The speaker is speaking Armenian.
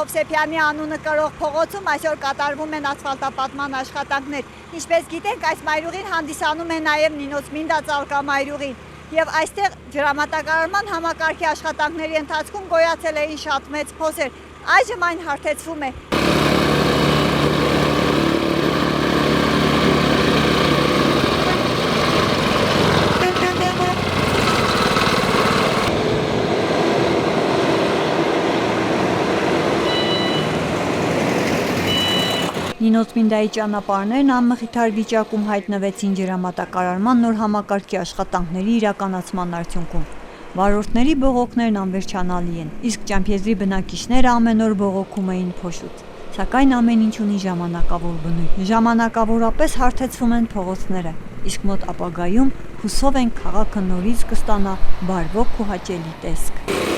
Հովսեփյանի անունը կրող փողոցում այսօր կատարվում են ասֆալտապատման աշխատանքներ։ Ինչպես գիտենք, այս մայրուղին հանդիսանում է նաև Նինոց Մինդա ծալկամայրուղին։ Եվ այստեղ ջրամատակարարման համակարգի աշխատանքների ընթացքում գոյացել էին շատ մեծ փոսեր։ Այժմ այն հարթեցվում է։ Նինոց Մինդայի ճանապարհներն անմխիթար վիճակում հայտնվեցին ջրամատակարարման նոր համակարգի աշխատանքների իրականացման արդյունքում։ Վարորդների բողոքներն անվերջանալի են, իսկ Ճամփեզի բնակիչները ամեն օր բողոքում էին փոշուց։ Սակայն ամեն ինչ ունի ժամանակավոր բնույթ։ Ժամանակավորապես հարթեցվում են փողոցները, իսկ մոտ ապագայում հուսով են քաղաքը նորից կստանա բարվոք ու հաճելի տեսք։